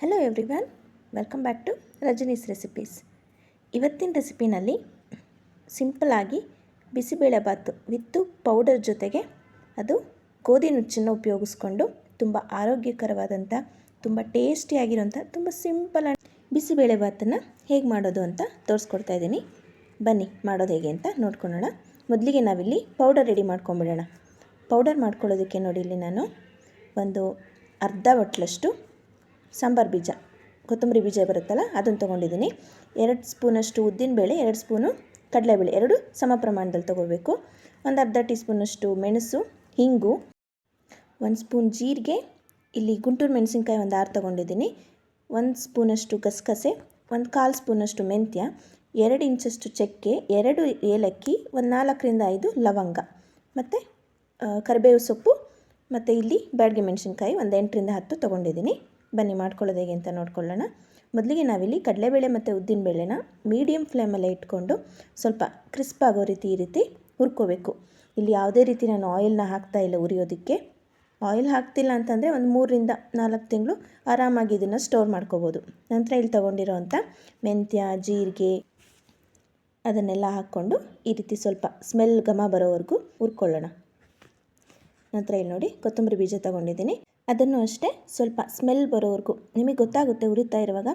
Hello everyone, welcome back to Rajani's recipes. ಇವತ್ತಿನ ರೆಸಿಪಿನಲ್ಲಿ ಸಿಂಪಲಾಗಿ ಬಿಸಿಬೇಳೆಬಾತು ವಿತ್ತು ಪೌಡರ್ ಜೊತೆಗೆ ಅದು ಗೋಧಿ ನುಚ್ಚನ್ನು ಉಪಯೋಗಿಸ್ಕೊಂಡು ತುಂಬ ಆರೋಗ್ಯಕರವಾದಂಥ, ತುಂಬ ಟೇಸ್ಟಿಯಾಗಿರೋಂಥ, ತುಂಬ ಸಿಂಪಲ್ ಬಿಸಿಬೇಳೆಬಾತನ್ನು ಹೇಗೆ ಮಾಡೋದು ಅಂತ ತೋರಿಸ್ಕೊಡ್ತಾ ಇದ್ದೀನಿ. ಬನ್ನಿ ಮಾಡೋದು ಹೇಗೆ ಅಂತ ನೋಡ್ಕೊಳ್ಳೋಣ. ಮೊದಲಿಗೆ ನಾವಿಲ್ಲಿ ಪೌಡರ್ ರೆಡಿ ಮಾಡ್ಕೊಂಬಿಡೋಣ. ಪೌಡರ್ ಮಾಡ್ಕೊಳ್ಳೋದಕ್ಕೆ ನೋಡಿ, ಇಲ್ಲಿ ನಾನು ಒಂದು ಅರ್ಧ ಬಟ್ಲಷ್ಟು ಸಾಂಬಾರು ಬೀಜ, ಕೊತ್ತಂಬರಿ ಬೀಜ ಬರುತ್ತಲ್ಲ, ಅದನ್ನು ತೊಗೊಂಡಿದ್ದೀನಿ. 2 ಸ್ಪೂನಷ್ಟು ಉದ್ದಿನಬೇಳೆ, 2 ಸ್ಪೂನು ಕಡಲೆಬೇಳೆ, 2 ಸಮ ಪ್ರಮಾಣದಲ್ಲಿ ತೊಗೋಬೇಕು. ಒಂದು ಅರ್ಧ ಟೀ ಸ್ಪೂನಷ್ಟು ಮೆಣಸು, ಹಿಂಗು, 1 ಸ್ಪೂನ್ ಜೀರಿಗೆ, ಇಲ್ಲಿ ಗುಂಟೂರು ಮೆಣಸಿನ್ಕಾಯಿ ಒಂದು 6 ತೊಗೊಂಡಿದ್ದೀನಿ, 1 ಸ್ಪೂನಷ್ಟು ಗಸಗಸೆ, 1/4 ಸ್ಪೂನಷ್ಟು ಮೆಂತ್ಯ, 2 ಇಂಚಷ್ಟು ಚಕ್ಕೆ, 2 ಏಲಕ್ಕಿ, ಒಂದು 4ರಿಂದ 5 ಲವಂಗ, ಮತ್ತು ಕರಿಬೇವು ಸೊಪ್ಪು, ಮತ್ತು ಇಲ್ಲಿ ಬ್ಯಾಡಗಿ ಮೆಣಸಿನ್ಕಾಯಿ ಒಂದು 8ರಿಂದ 10 ತೊಗೊಂಡಿದ್ದೀನಿ. ಬನ್ನಿ ಮಾಡ್ಕೊಳ್ಳೋದು ಹೇಗೆ ಅಂತ ನೋಡ್ಕೊಳ್ಳೋಣ. ಮೊದಲಿಗೆ ನಾವಿಲ್ಲಿ ಕಡಲೆಬೇಳೆ ಮತ್ತು ಉದ್ದಿನಬೇಳೆನ ಮೀಡಿಯಮ್ ಫ್ಲೇಮಲ್ಲೇ ಇಟ್ಕೊಂಡು ಸ್ವಲ್ಪ ಕ್ರಿಸ್ಪ್ ಆಗೋ ಈ ರೀತಿ ಹುರ್ಕೋಬೇಕು. ಇಲ್ಲಿ ಯಾವುದೇ ರೀತಿ ನಾನು ಆಯಿಲ್ನ ಹಾಕ್ತಾ ಇಲ್ಲ ಉರಿಯೋದಕ್ಕೆ. ಆಯಿಲ್ ಹಾಕ್ತಿಲ್ಲ ಅಂತಂದರೆ ಒಂದು 3ರಿಂದ 4 ತಿಂಗಳು ಆರಾಮಾಗಿ ಇದನ್ನು ಸ್ಟೋರ್ ಮಾಡ್ಕೋಬೋದು. ನಂತರ ಇಲ್ಲಿ ತೊಗೊಂಡಿರೋವಂಥ ಮೆಂತ್ಯ, ಜೀರಿಗೆ ಅದನ್ನೆಲ್ಲ ಹಾಕ್ಕೊಂಡು ಈ ರೀತಿ ಸ್ವಲ್ಪ ಸ್ಮೆಲ್ ಘಮ ಬರೋವರೆಗೂ ಹುರ್ಕೊಳ್ಳೋಣ. ನಂತರ ಇಲ್ಲಿ ನೋಡಿ ಕೊತ್ತಂಬರಿ ಬೀಜ ತೊಗೊಂಡಿದ್ದೀನಿ, ಅದನ್ನು ಅಷ್ಟೇ ಸ್ವಲ್ಪ ಸ್ಮೆಲ್ ಬರೋವರೆಗೂ, ನಿಮಗೆ ಗೊತ್ತಾಗುತ್ತೆ ಉರಿತಾ ಇರುವಾಗ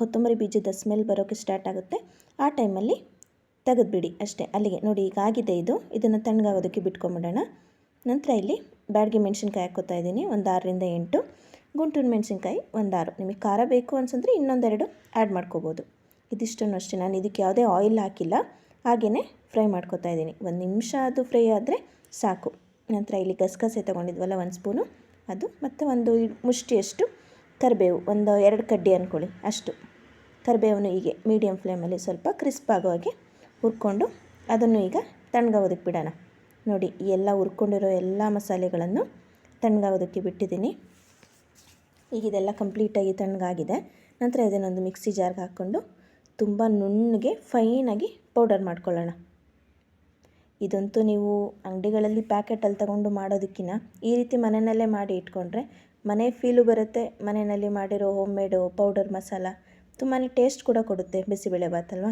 ಕೊತ್ತಂಬರಿ ಬೀಜದ ಸ್ಮೆಲ್ ಬರೋಕ್ಕೆ ಸ್ಟಾರ್ಟ್ ಆಗುತ್ತೆ. ಆ ಟೈಮಲ್ಲಿ ತೆಗೆದುಬಿಡಿ ಅಷ್ಟೇ. ಅಲ್ಲಿಗೆ ನೋಡಿ, ಈಗ ಆಗಿದೆ ಇದನ್ನು ತಣ್ಣಗಾಗೋದಕ್ಕೆ ಬಿಟ್ಕೊಂಬಿಡೋಣ. ನಂತರ ಇಲ್ಲಿ ಬ್ಯಾಡಗಿ ಮೆಣಸಿನ್ಕಾಯಿ ಹಾಕ್ಕೋತಾ ಇದ್ದೀನಿ, ಒಂದು 6ರಿಂದ 8, ಗುಂಟೂರು ಮೆಣಸಿನ್ಕಾಯಿ ಒಂದು 6. ನಿಮಗೆ ಖಾರ ಬೇಕು ಅನ್ಸಂದ್ರೆ ಇನ್ನೊಂದೆರಡು ಆ್ಯಡ್ ಮಾಡ್ಕೋಬೋದು. ಇದಿಷ್ಟನ್ನು ಅಷ್ಟೇ, ನಾನು ಇದಕ್ಕೆ ಯಾವುದೇ ಆಯಿಲ್ ಹಾಕಿಲ್ಲ, ಹಾಗೆಯೇ ಫ್ರೈ ಮಾಡ್ಕೋತಾ ಇದ್ದೀನಿ. 1 ನಿಮಿಷ ಅದು ಫ್ರೈ ಆದರೆ ಸಾಕು. ನಂತರ ಇಲ್ಲಿ ಗಸಗಸೆ ತೊಗೊಂಡಿದ್ವಲ್ಲ 1 ಸ್ಪೂನು ಅದು, ಮತ್ತು ಒಂದು ಮುಷ್ಟಿಯಷ್ಟು ಕರಿಬೇವು, ಒಂದು 2 ಕಡ್ಡಿ ಅಂದ್ಕೊಳ್ಳಿ ಅಷ್ಟು ಕರಿಬೇವನ್ನು ಹೀಗೆ ಮೀಡಿಯಮ್ ಫ್ಲೇಮಲ್ಲಿ ಸ್ವಲ್ಪ ಕ್ರಿಸ್ಪ್ ಆಗೋ ಹಾಗೆ ಹುರ್ಕೊಂಡು ಅದನ್ನು ಈಗ ತಣ್ಣಗಾಗೋದಕ್ಕೆ ಬಿಡೋಣ. ನೋಡಿ, ಈ ಎಲ್ಲ ಹುರ್ಕೊಂಡಿರೋ ಎಲ್ಲ ಮಸಾಲೆಗಳನ್ನು ತಣ್ಣಗಾಗೋದಕ್ಕೆ ಬಿಟ್ಟಿದ್ದೀನಿ. ಈಗ ಇದೆಲ್ಲ ಕಂಪ್ಲೀಟಾಗಿ ತಣ್ಣಗಾಗಿದೆ. ನಂತರ ಇದನ್ನೊಂದು ಮಿಕ್ಸಿ ಜಾರ್ಗೆ ಹಾಕ್ಕೊಂಡು ತುಂಬ ನುಣ್ಣಗೆ ಫೈನಾಗಿ ಪೌಡರ್ ಮಾಡ್ಕೊಳ್ಳೋಣ. ಇದಂತೂ ನೀವು ಅಂಗಡಿಗಳಲ್ಲಿ ಪ್ಯಾಕೆಟಲ್ಲಿ ತಗೊಂಡು ಮಾಡೋದಕ್ಕಿಂತ ಈ ರೀತಿ ಮನೆಯಲ್ಲೇ ಮಾಡಿ ಇಟ್ಕೊಂಡ್ರೆ ಮನೆ ಫೀಲು ಬರುತ್ತೆ. ಮನೆಯಲ್ಲಿ ಮಾಡಿರೋ ಹೋಮ್ ಮೇಡು ಪೌಡರ್ ಮಸಾಲ ತುಂಬಾ ಟೇಸ್ಟ್ ಕೂಡ ಕೊಡುತ್ತೆ ಬಿಸಿಬೇಳೆಬಾತಲ್ವ.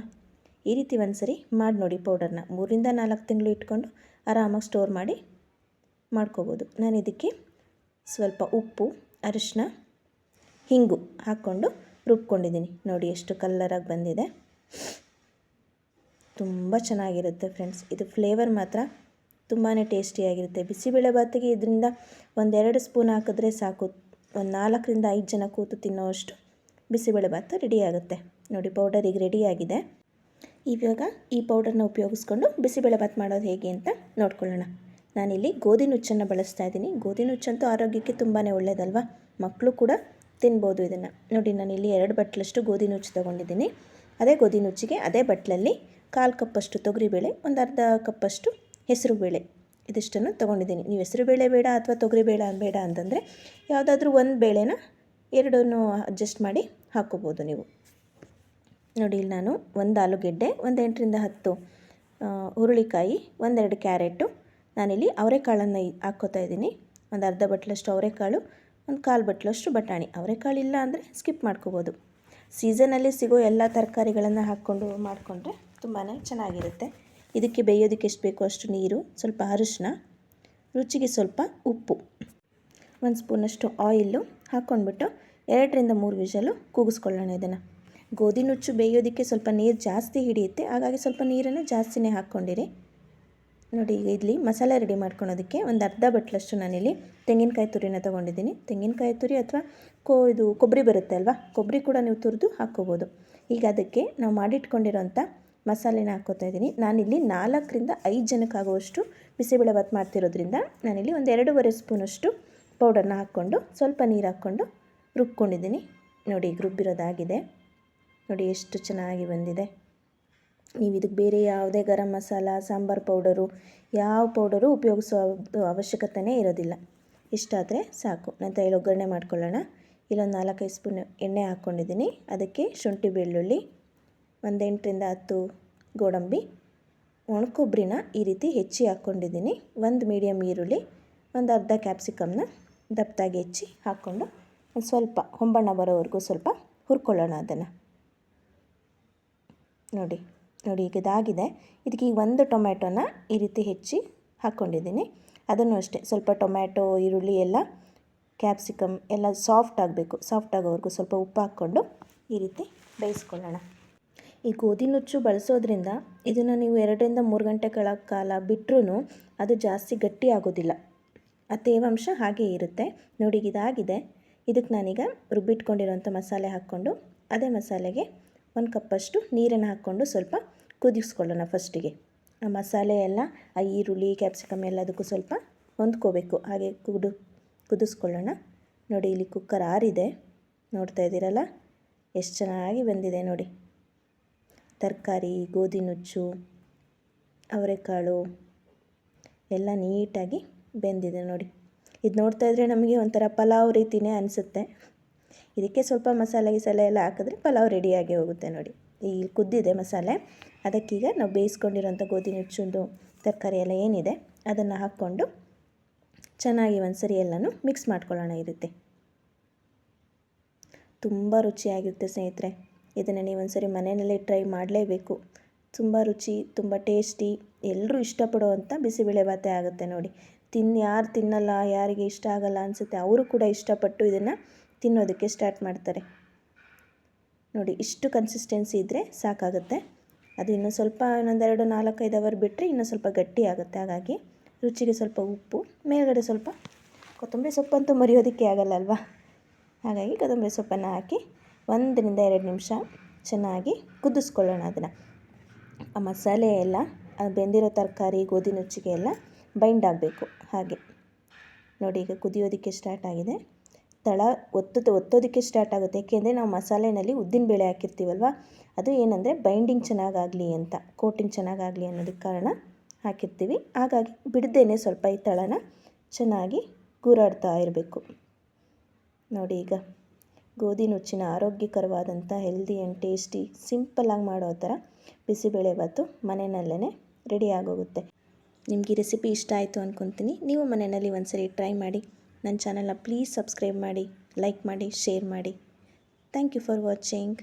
ಈ ರೀತಿ ಒಂದು ಸರಿ ಮಾಡಿ ನೋಡಿ. ಪೌಡರ್ನ 3ರಿಂದ 4 ತಿಂಗಳು ಇಟ್ಕೊಂಡು ಆರಾಮಾಗಿ ಸ್ಟೋರ್ ಮಾಡಿ ಮಾಡ್ಕೋಬೋದು. ನಾನು ಇದಕ್ಕೆ ಸ್ವಲ್ಪ ಉಪ್ಪು, ಅರಿಶಿನ, ಹಿಂಗು ಹಾಕ್ಕೊಂಡು ರುಬ್ಕೊಂಡಿದ್ದೀನಿ. ನೋಡಿ ಎಷ್ಟು ಕಲ್ಲರಾಗಿ ಬಂದಿದೆ. ತುಂಬ ಚೆನ್ನಾಗಿರುತ್ತೆ ಫ್ರೆಂಡ್ಸ್. ಇದು ಫ್ಲೇವರ್ ಮಾತ್ರ ತುಂಬಾ ಟೇಸ್ಟಿಯಾಗಿರುತ್ತೆ. ಬಿಸಿಬೇಳೆಬಾತಿಗೆ ಇದರಿಂದ 1-2 ಸ್ಪೂನ್ ಹಾಕಿದ್ರೆ ಸಾಕು, ಒಂದು 4ರಿಂದ 5 ಜನ ಕೂತು ತಿನ್ನೋವಷ್ಟು ಬಿಸಿಬೇಳೆಬಾತು ರೆಡಿಯಾಗುತ್ತೆ. ನೋಡಿ, ಪೌಡರ್ ಈಗ ರೆಡಿಯಾಗಿದೆ. ಇವಾಗ ಈ ಪೌಡರ್ನ ಉಪಯೋಗಿಸ್ಕೊಂಡು ಬಿಸಿಬೇಳೆಬಾತು ಮಾಡೋದು ಹೇಗೆ ಅಂತ ನೋಡ್ಕೊಳ್ಳೋಣ. ನಾನಿಲ್ಲಿ ಗೋಧಿ ನುಚ್ಚನ್ನು ಬಳಸ್ತಾ ಇದ್ದೀನಿ. ಗೋಧಿ ನುಚ್ಚಂತೂ ಆರೋಗ್ಯಕ್ಕೆ ತುಂಬಾ ಒಳ್ಳೆಯದಲ್ವ, ಮಕ್ಕಳು ಕೂಡ ತಿನ್ಬೋದು ಇದನ್ನು. ನೋಡಿ, ನಾನಿಲ್ಲಿ 2 ಬಟ್ಲಷ್ಟು ಗೋಧಿ ನುಚ್ಚು ತೊಗೊಂಡಿದ್ದೀನಿ. ಅದೇ ಗೋಧಿ ನುಚ್ಚಿಗೆ ಅದೇ ಬಟ್ಲಲ್ಲಿ 1/4 ಕಪ್ಪಷ್ಟು ತೊಗರಿಬೇಳೆ, ಒಂದು ಅರ್ಧ ಕಪ್ಪಷ್ಟು ಹೆಸರು ಬೇಳೆ, ಇದಿಷ್ಟನ್ನು ತೊಗೊಂಡಿದ್ದೀನಿ. ನೀವು ಹೆಸರು ಬೇಳೆ ಬೇಡ ಅಥವಾ ತೊಗರಿಬೇಳೆ ಬೇಡ ಅಂತಂದರೆ ಯಾವುದಾದ್ರೂ ಒಂದು ಬೇಳೆನ 2 ಅಡ್ಜಸ್ಟ್ ಮಾಡಿ ಹಾಕ್ಕೋಬೋದು ನೀವು. ನೋಡಿ, ಇಲ್ಲಿ ನಾನು ಒಂದು ಆಲೂಗೆಡ್ಡೆ, ಒಂದು 8ರಿಂದ 10 ಹುರುಳಿಕಾಯಿ, 1-2 ಕ್ಯಾರೆಟು, ನಾನಿಲ್ಲಿ ಅವರೆಕಾಳನ್ನು ಹಾಕ್ಕೋತಾ ಇದ್ದೀನಿ. ಒಂದು ಅರ್ಧ ಬಟ್ಲಷ್ಟು ಅವರೆಕಾಳು, ಒಂದು 1/4 ಬಟ್ಲಷ್ಟು ಬಟಾಣಿ. ಅವರೆಕಾಳು ಇಲ್ಲ ಅಂದರೆ ಸ್ಕಿಪ್ ಮಾಡ್ಕೋಬೋದು. ಸೀಸನಲ್ಲಿ ಸಿಗೋ ಎಲ್ಲ ತರಕಾರಿಗಳನ್ನು ಹಾಕ್ಕೊಂಡು ಮಾಡಿಕೊಂಡ್ರೆ ತುಂಬಾ ಚೆನ್ನಾಗಿರುತ್ತೆ. ಇದಕ್ಕೆ ಬೇಯೋದಕ್ಕೆ ಎಷ್ಟು ಬೇಕೋ ಅಷ್ಟು ನೀರು, ಸ್ವಲ್ಪ ಅರಿಶಿನ, ರುಚಿಗೆ ಸ್ವಲ್ಪ ಉಪ್ಪು, 1 ಸ್ಪೂನಷ್ಟು ಆಯಿಲು ಹಾಕ್ಕೊಂಡ್ಬಿಟ್ಟು 2ರಿಂದ 3 ವಿಷಲು ಕೂಗಿಸ್ಕೊಳ್ಳೋಣ. ಇದನ್ನು ಗೋಧಿ ನುಚ್ಚು ಬೇಯೋದಕ್ಕೆ ಸ್ವಲ್ಪ ನೀರು ಜಾಸ್ತಿ ಹಿಡಿಯುತ್ತೆ, ಹಾಗಾಗಿ ಸ್ವಲ್ಪ ನೀರನ್ನು ಜಾಸ್ತಿನೇ ಹಾಕ್ಕೊಂಡಿರಿ. ನೋಡಿ, ಈಗ ಇಲ್ಲಿ ಮಸಾಲೆ ರೆಡಿ ಮಾಡ್ಕೊಳೋದಕ್ಕೆ ಒಂದು ಅರ್ಧ ಬಟ್ಲಷ್ಟು ನಾನಿಲ್ಲಿ ತೆಂಗಿನಕಾಯಿ ತುರಿನ ತೊಗೊಂಡಿದ್ದೀನಿ. ತೆಂಗಿನಕಾಯಿ ತುರಿ ಅಥವಾ ಇದು ಕೊಬ್ಬರಿ ಬರುತ್ತೆ ಅಲ್ವಾ, ಕೊಬ್ಬರಿ ಕೂಡ ನೀವು ತುರಿದು ಹಾಕ್ಕೋಬೋದು. ಈಗ ಅದಕ್ಕೆ ನಾವು ಮಾಡಿಟ್ಕೊಂಡಿರೋಂಥ ಮಸಾಲೆನ ಹಾಕ್ಕೋತಾ ಇದ್ದೀನಿ. ನಾನಿಲ್ಲಿ 4ರಿಂದ 5 ಜನಕ್ಕಾಗುವಷ್ಟು ಬಿಸಿಬೇಳೆಬಾತು ಮಾಡ್ತಿರೋದ್ರಿಂದ ನಾನಿಲ್ಲಿ ಒಂದು 2.5 ಸ್ಪೂನಷ್ಟು ಪೌಡರ್ನ ಹಾಕ್ಕೊಂಡು ಸ್ವಲ್ಪ ನೀರು ಹಾಕ್ಕೊಂಡು ರುಬ್ಕೊಂಡಿದ್ದೀನಿ. ನೋಡಿ, ಈಗ ರುಬ್ಬಿರೋದಾಗಿದೆ. ನೋಡಿ ಎಷ್ಟು ಚೆನ್ನಾಗಿ ಬಂದಿದೆ. ನೀವು ಇದಕ್ಕೆ ಬೇರೆ ಯಾವುದೇ ಗರಂ ಮಸಾಲ, ಸಾಂಬಾರು ಪೌಡರು, ಯಾವ ಪೌಡರು ಉಪಯೋಗಿಸೋ ಅವಶ್ಯಕತೆಯೇ ಇರೋದಿಲ್ಲ. ಇಷ್ಟಾದರೆ ಸಾಕು. ನಂತರ ಇಲ್ಲಿ ಒಗ್ಗರಣೆ ಮಾಡ್ಕೊಳ್ಳೋಣ. ಇಲ್ಲೊಂದು 4-5 ಸ್ಪೂನ್ ಎಣ್ಣೆ ಹಾಕ್ಕೊಂಡಿದ್ದೀನಿ. ಅದಕ್ಕೆ ಶುಂಠಿ ಬೆಳ್ಳುಳ್ಳಿ, ಒಂದು 8ರಿಂದ 10 ಗೋಡಂಬಿ, ಒಣಕೊಬ್ಬರಿನ ಈ ರೀತಿ ಹೆಚ್ಚಿ ಹಾಕ್ಕೊಂಡಿದ್ದೀನಿ. ಒಂದು ಮೀಡಿಯಮ್ ಈರುಳ್ಳಿ, ಒಂದು ಅರ್ಧ ಕ್ಯಾಪ್ಸಿಕಮ್ನ ದಪ್ಪದಾಗಿ ಹೆಚ್ಚಿ ಹಾಕ್ಕೊಂಡು ಒಂದು ಸ್ವಲ್ಪ ಹೊಂಬಣ್ಣ ಬರೋವರೆಗೂ ಸ್ವಲ್ಪ ಹುರ್ಕೊಳ್ಳೋಣ ಅದನ್ನು. ನೋಡಿ ನೋಡಿ ಈಗ ಇದಾಗಿದೆ. ಇದಕ್ಕೆ ಈಗ ಒಂದು ಟೊಮ್ಯಾಟೋನ ಈ ರೀತಿ ಹೆಚ್ಚಿ ಹಾಕ್ಕೊಂಡಿದ್ದೀನಿ. ಅದನ್ನು ಅಷ್ಟೇ ಸ್ವಲ್ಪ ಟೊಮ್ಯಾಟೊ, ಈರುಳ್ಳಿ ಎಲ್ಲ ಕ್ಯಾಪ್ಸಿಕಮ್ ಎಲ್ಲ ಸಾಫ್ಟ್ ಆಗಬೇಕು. ಸಾಫ್ಟ್ ಆಗೋವರೆಗೂ ಸ್ವಲ್ಪ ಉಪ್ಪು ಹಾಕ್ಕೊಂಡು ಈ ರೀತಿ ಬೇಯಿಸ್ಕೊಳ್ಳೋಣ. ಈ ಗೋಧಿ ನುಚ್ಚು ಬಳಸೋದ್ರಿಂದ ಇದನ್ನು ನೀವು 2-3 ಗಂಟೆಗಳ ಕಾಲ ಬಿಟ್ಟರೂ ಅದು ಜಾಸ್ತಿ ಗಟ್ಟಿ ಆಗೋದಿಲ್ಲ. ಆ ತೇವಾಂಶ ಹಾಗೇ ಇರುತ್ತೆ. ನೋಡಿ ಇದಾಗಿದೆ. ಇದಕ್ಕೆ ನಾನೀಗ ರುಬ್ಬಿಟ್ಕೊಂಡಿರೋಂಥ ಮಸಾಲೆ ಹಾಕ್ಕೊಂಡು ಅದೇ ಮಸಾಲೆಗೆ 1 ಕಪ್ಪಷ್ಟು ನೀರನ್ನು ಹಾಕ್ಕೊಂಡು ಸ್ವಲ್ಪ ಕುದಿಸ್ಕೊಳ್ಳೋಣ. ಫಸ್ಟಿಗೆ ಆ ಮಸಾಲೆ ಎಲ್ಲ ಆ ಈರುಳ್ಳಿ ಕ್ಯಾಪ್ಸಿಕಮ್ ಎಲ್ಲದಕ್ಕೂ ಸ್ವಲ್ಪ ಹೊಂದ್ಕೋಬೇಕು. ಹಾಗೆ ಕುದಿಸ್ಕೊಳ್ಳೋಣ. ನೋಡಿ ಇಲ್ಲಿ ಕುಕ್ಕರ್ ಆರಿದೆ, ನೋಡ್ತಾ ಇದ್ದೀರಲ್ಲ ಎಷ್ಟು ಚೆನ್ನಾಗಿ ಬಂದಿದೆ ನೋಡಿ. ತರಕಾರಿ, ಗೋಧಿ ನುಚ್ಚು, ಅವರೆಕಾಳು ಎಲ್ಲ ನೀಟಾಗಿ ಬೆಂದಿದೆ ನೋಡಿ. ಇದು ನೋಡ್ತಾ ಇದ್ದರೆ ನಮಗೆ ಒಂಥರ ಪಲಾವ್ ರೀತಿಯೇ ಅನಿಸುತ್ತೆ. ಇದಕ್ಕೆ ಸ್ವಲ್ಪ ಮಸಾಲೆ ಎಲ್ಲ ಹಾಕಿದ್ರೆ ಪಲಾವ್ ರೆಡಿಯಾಗಿ ಹೋಗುತ್ತೆ ನೋಡಿ. ಈ ಕುದ್ದಿದೆ ಮಸಾಲೆ. ಅದಕ್ಕೀಗ ನಾವು ಬೇಯಿಸ್ಕೊಂಡಿರೋಂಥ ಗೋಧಿ ನುಚ್ಚುಂದು ತರಕಾರಿ ಎಲ್ಲ ಏನಿದೆ ಅದನ್ನು ಹಾಕ್ಕೊಂಡು ಚೆನ್ನಾಗಿ ಒಂದ್ಸರಿ ಎಲ್ಲನೂ ಮಿಕ್ಸ್ ಮಾಡ್ಕೊಳ್ಳೋಣ. ಈ ರೀತಿ ತುಂಬ ರುಚಿಯಾಗಿರುತ್ತೆ ಸ್ನೇಹಿತರೆ. ಇದನ್ನು ನೀವು ಒಂದ್ಸರಿ ಮನೆಯಲ್ಲೇ ಟ್ರೈ ಮಾಡಲೇಬೇಕು. ತುಂಬ ರುಚಿ, ತುಂಬ ಟೇಸ್ಟಿ, ಎಲ್ಲರೂ ಇಷ್ಟಪಡುವಂಥ ಬಿಸಿಬೇಳೆಬಾತೇ ಆಗುತ್ತೆ ನೋಡಿ. ಯಾರು ತಿನ್ನಲ್ಲ, ಯಾರಿಗೆ ಇಷ್ಟ ಆಗಲ್ಲ ಅನಿಸುತ್ತೆ ಅವರು ಕೂಡ ಇಷ್ಟಪಟ್ಟು ಇದನ್ನು ತಿನ್ನೋದಕ್ಕೆ ಸ್ಟಾರ್ಟ್ ಮಾಡ್ತಾರೆ ನೋಡಿ. ಇಷ್ಟು ಕನ್ಸಿಸ್ಟೆನ್ಸಿ ಇದ್ದರೆ ಸಾಕಾಗುತ್ತೆ. ಅದು ಇನ್ನೂ ಸ್ವಲ್ಪ ಇನ್ನೊಂದು 4-5 ಅವರ್ ಬಿಟ್ಟರೆ ಇನ್ನೂ ಸ್ವಲ್ಪ ಗಟ್ಟಿ ಆಗುತ್ತೆ. ಹಾಗಾಗಿ ರುಚಿಗೆ ಸ್ವಲ್ಪ ಉಪ್ಪು, ಮೇಲ್ಗಡೆ ಸ್ವಲ್ಪ ಕೊತ್ತಂಬರಿ ಸೊಪ್ಪಂತೂ ಮರೆಯೋದಕ್ಕೆ ಆಗಲ್ಲ ಅಲ್ವಾ. ಹಾಗಾಗಿ ಕೊತ್ತಂಬರಿ ಸೊಪ್ಪನ್ನು ಹಾಕಿ 1-2 ನಿಮಿಷ ಚೆನ್ನಾಗಿ ಕುದಿಸ್ಕೊಳ್ಳೋಣ. ಅದನ್ನು ಆ ಮಸಾಲೆ ಎಲ್ಲ ಬೆಂದಿರೋ ತರಕಾರಿ, ಗೋಧಿ ನುಚ್ಚಿಗೆ ಎಲ್ಲ ಬೈಂಡ್ ಆಗಬೇಕು. ಹಾಗೆ ನೋಡಿ ಈಗ ಕುದಿಯೋದಕ್ಕೆ ಸ್ಟಾರ್ಟ್ ಆಗಿದೆ. ತಳ ಒತ್ತೋದಕ್ಕೆ ಸ್ಟಾರ್ಟ್ ಆಗುತ್ತೆ. ಏಕೆಂದರೆ ನಾವು ಮಸಾಲೆಯಲ್ಲಿ ಉದ್ದಿನಬೇಳೆ ಹಾಕಿರ್ತೀವಲ್ವ, ಅದು ಏನಂದರೆ ಬೈಂಡಿಂಗ್ ಚೆನ್ನಾಗಾಗಲಿ ಅಂತ, ಕೋಟಿಂಗ್ ಚೆನ್ನಾಗಾಗಲಿ ಅನ್ನೋದಕ್ಕೆ ಕಾರಣ ಹಾಕಿರ್ತೀವಿ. ಹಾಗಾಗಿ ಬಿಡದೇನೆ ಸ್ವಲ್ಪ ಈ ತಳನ ಚೆನ್ನಾಗಿ ಗೂರಾಡ್ತಾ ಇರಬೇಕು ನೋಡಿ. ಈಗ ಗೋಧಿ ನುಚ್ಚಿನ ಆರೋಗ್ಯಕರವಾದಂಥ ಹೆಲ್ದಿ ಆ್ಯಂಡ್ ಟೇಸ್ಟಿ ಸಿಂಪಲ್ಲಾಗಿ ಮಾಡೋ ಥರ ಬಿಸಿಬೇಳೆಬಾತು ಮನೆಯಲ್ಲೇ ರೆಡಿ ಆಗೋಗುತ್ತೆ. ನಿಮಗೆ ಈ ರೆಸಿಪಿ ಇಷ್ಟ ಆಯಿತು ಅಂದ್ಕೊತೀನಿ. ನೀವು ಮನೆಯಲ್ಲಿ ಒಂದ್ಸರಿ ಟ್ರೈ ಮಾಡಿ. ನನ್ನ ಚಾನಲ್ನ ಪ್ಲೀಸ್ ಸಬ್ಸ್ಕ್ರೈಬ್ ಮಾಡಿ, ಲೈಕ್ ಮಾಡಿ, ಶೇರ್ ಮಾಡಿ. Thank you for watching.